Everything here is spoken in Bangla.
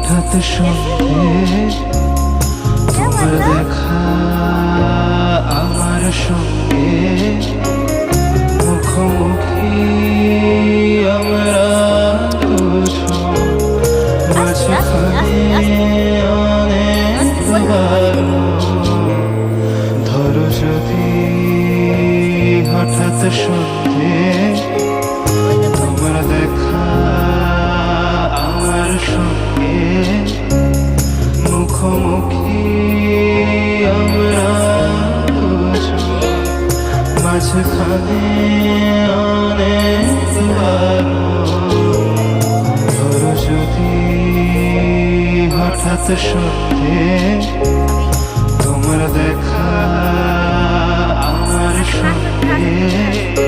হঠাৎ সন্ধে তোমার দেখা আমার সঙ্গে মুখোমুখি আমরা দুজন মাঝখানে অনেকবার ধরো যদি হঠাৎ সন্ধে তোমার দেখা আমার সঙ্গে মুখোমুখি আমরা দুজন মাঝখানে অনেকবার ধরো যদি হঠাৎ সন্ধে তোমার দেখা আমার সঙ্গে